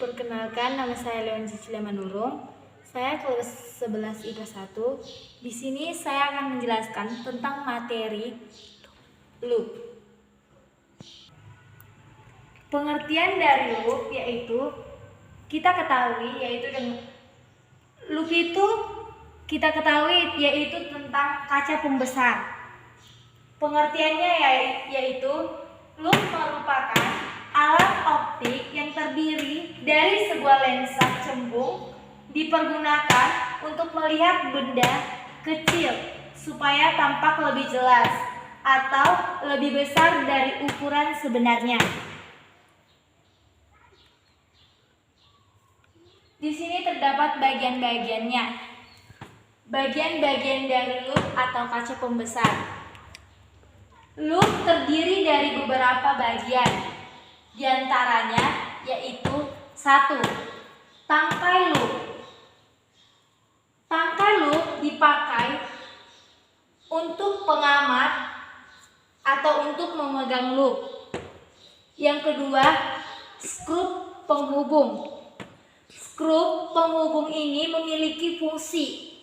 Perkenalkan, nama saya Leon Cicilia Manurung. Saya kelas 11 IPA 1. Di sini saya akan menjelaskan tentang materi loop. Pengertian dari loop yaitu loop itu kita ketahui yaitu tentang kaca pembesar. Pengertiannya yaitu loop merupakan alat optik yang terdiri dari sebuah lensa cembung dipergunakan untuk melihat benda kecil supaya tampak lebih jelas atau lebih besar dari ukuran sebenarnya. Di sini terdapat bagian-bagiannya. Bagian-bagian dari loop atau kaca pembesar. Loop terdiri dari beberapa bagian. Di antaranya yaitu 1. Tangkai loop. Tangkai loop dipakai untuk pengamat atau untuk memegang loop. Yang kedua, skrup penghubung. Skrup penghubung ini memiliki fungsi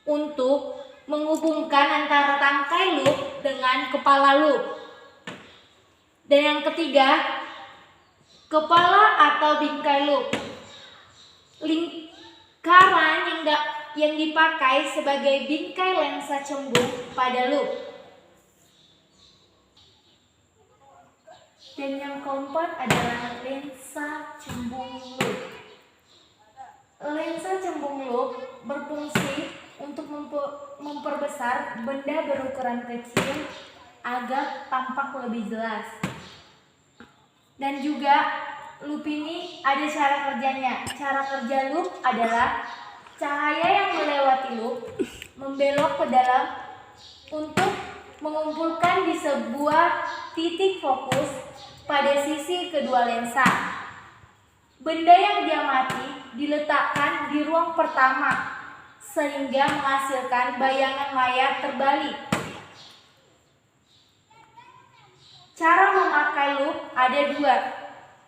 untuk menghubungkan antara tangkai loop dengan kepala loop. Dan yang ketiga, kepala atau bingkai loop. Lingkaran yang dipakai sebagai bingkai lensa cembung pada loop. Dan yang keempat adalah lensa cembung loop. Lensa cembung loop berfungsi untuk memperbesar benda berukuran kecil agar tampak lebih jelas. Dan juga loop ini ada cara kerjanya. Cara kerja loop adalah cahaya yang melewati loop membelok ke dalam untuk mengumpulkan di sebuah titik fokus pada sisi kedua lensa. Benda yang diamati diletakkan di ruang pertama sehingga menghasilkan bayangan layar terbalik. Cara memakai loop ada 2,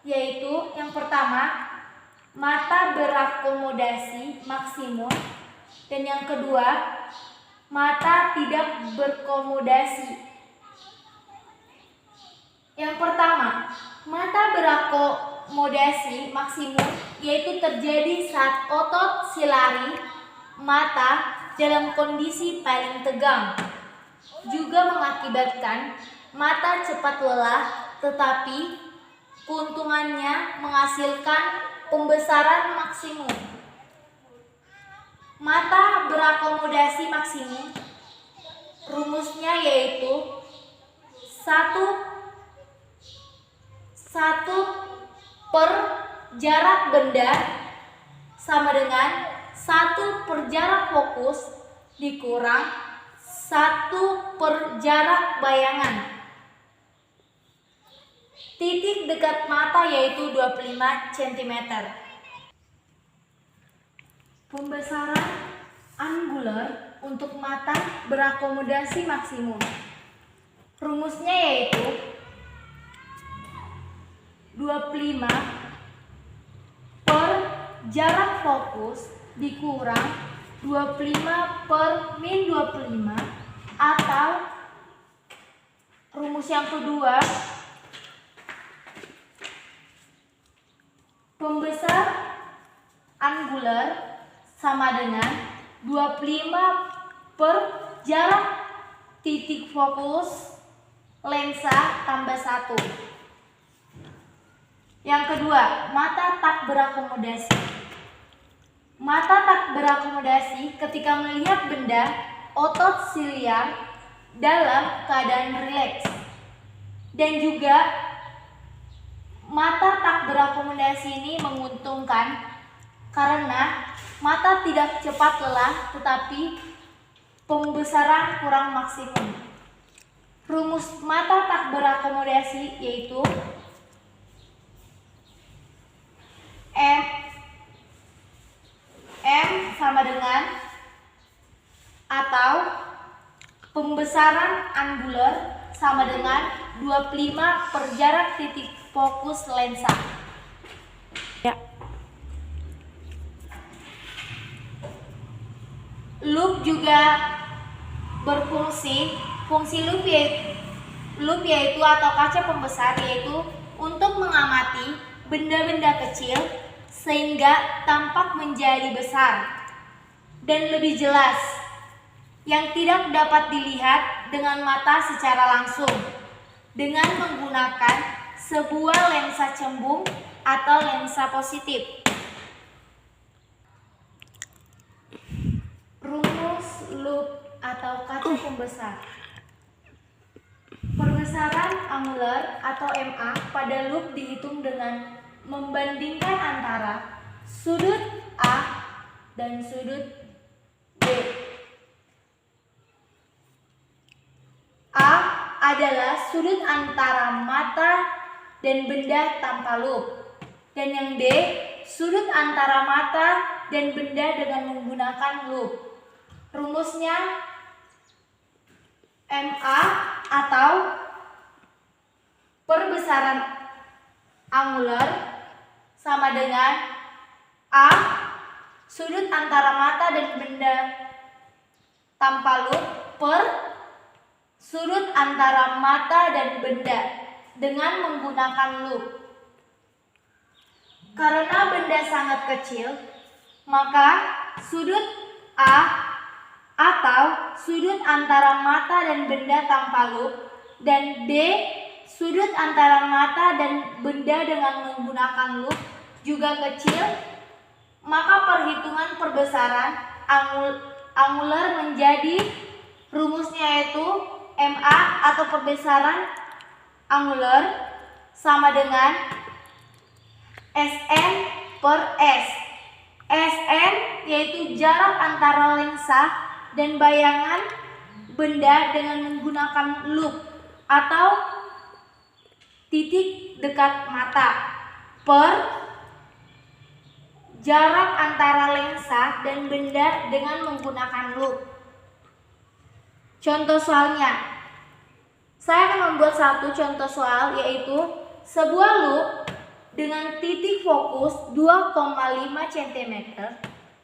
yaitu yang pertama, mata berakomodasi maksimum, dan yang kedua, mata tidak berakomodasi. Yang pertama, mata berakomodasi maksimum yaitu terjadi saat otot silari mata dalam kondisi paling tegang, juga mengakibatkan mata cepat lelah, tetapi keuntungannya menghasilkan pembesaran maksimum. Mata berakomodasi maksimum rumusnya yaitu 1 per jarak benda sama dengan 1 per jarak fokus dikurang 1 per jarak bayangan. Titik dekat mata yaitu 25 cm. Pembesaran angular untuk mata berakomodasi maksimum. Rumusnya yaitu 25 per jarak fokus dikurang 25 per min 25, atau rumus yang kedua, pembesar angular sama dengan 25 per jarak titik fokus lensa tambah 1. Yang kedua, mata tak berakomodasi. Mata tak berakomodasi ketika melihat benda otot siliar dalam keadaan rileks. Dan juga mata tak berakomodasi ini menguntungkan karena mata tidak cepat lelah tetapi pembesaran kurang maksimum. Rumus mata tak berakomodasi yaitu M sama dengan atau pembesaran angular sama dengan 25 per jarak titik fokus lensa. Ya. Loop juga berfungsi, fungsi loop yaitu atau kaca pembesar yaitu untuk mengamati benda-benda kecil sehingga tampak menjadi besar dan lebih jelas yang tidak dapat dilihat dengan mata secara langsung dengan menggunakan sebuah lensa cembung atau lensa positif. Rumus loop atau kaca pembesar. Perbesaran angular atau MA pada loop dihitung dengan membandingkan antara sudut A dan sudut B. A adalah sudut antara mata dan benda tanpa loop, dan yang B sudut antara mata dan benda dengan menggunakan loop. Rumusnya MA atau perbesaran angular sama dengan A sudut antara mata dan benda tanpa loop per sudut antara mata dan benda dengan menggunakan loop. Karena benda sangat kecil, maka sudut A atau sudut antara mata dan benda tanpa loop dan B sudut antara mata dan benda dengan menggunakan loop juga kecil, maka perhitungan perbesaran angular menjadi rumusnya yaitu MA atau perbesaran angular sama dengan SN per S. SN yaitu jarak antara lensa dan bayangan benda dengan menggunakan loop atau titik dekat mata per jarak antara lensa dan benda dengan menggunakan loop. Contoh soalnya, saya akan membuat satu contoh soal yaitu sebuah loop dengan titik fokus 2,5 cm.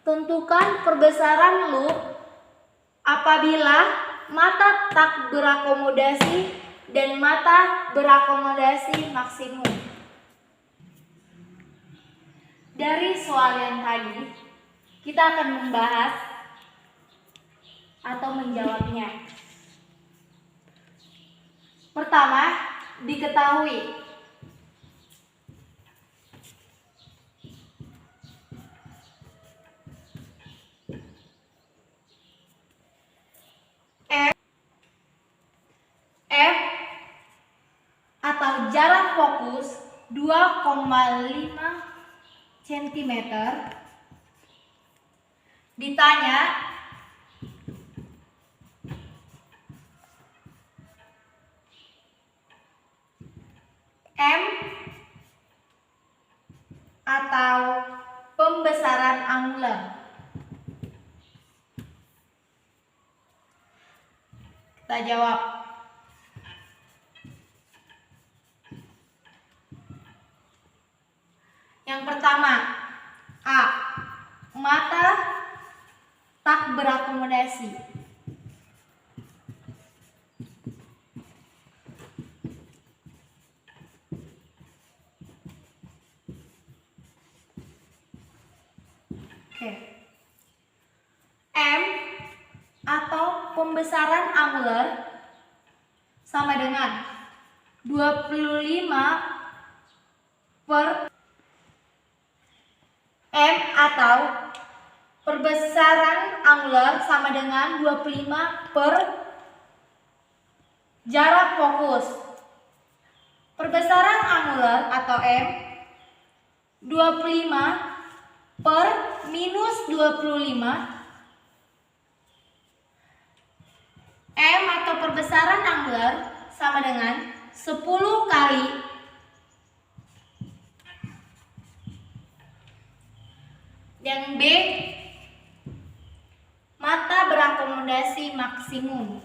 Tentukan perbesaran loop apabila mata tak berakomodasi dan mata berakomodasi maksimum. Dari soal yang tadi, kita akan membahas atau menjawabnya. Pertama, diketahui F atau jarak fokus 2,5 cm. Ditanya M atau pembesaran angular. Kita jawab. Yang pertama, A. Mata tak berakomodasi. Oke. M atau pembesaran angular sama dengan 25 per M atau perbesaran angular sama dengan 25 per jarak fokus. Perbesaran angular atau M 25 per minus 25. M atau perbesaran angular sama dengan 10 kali yang B mata berakomodasi maksimum.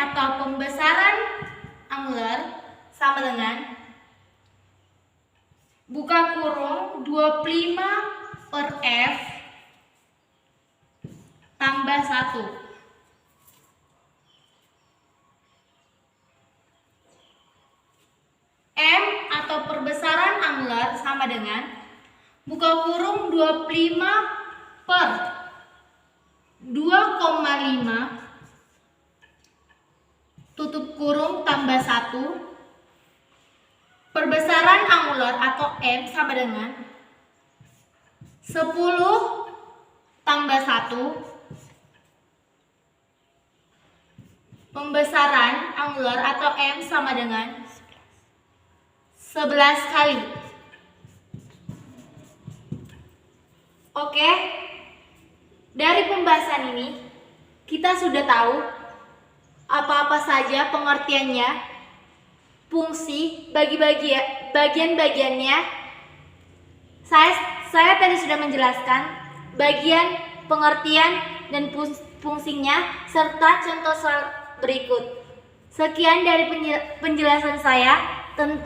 atau pembesaran angular sama dengan buka kurung 25 per F tambah 1. M atau perbesaran angular sama dengan buka kurung 25 per 2,5 tutup kurung tambah 1. Perbesaran angular atau M sama dengan 10 tambah 1. Pembesaran angular atau M sama dengan 11 kali. Oke, dari pembahasan ini kita sudah tahu apa-apa saja pengertiannya, fungsi, bagian-bagiannya. Saya tadi sudah menjelaskan bagian, pengertian, dan fungsinya serta contoh soal berikut. Sekian dari penjelasan saya tentang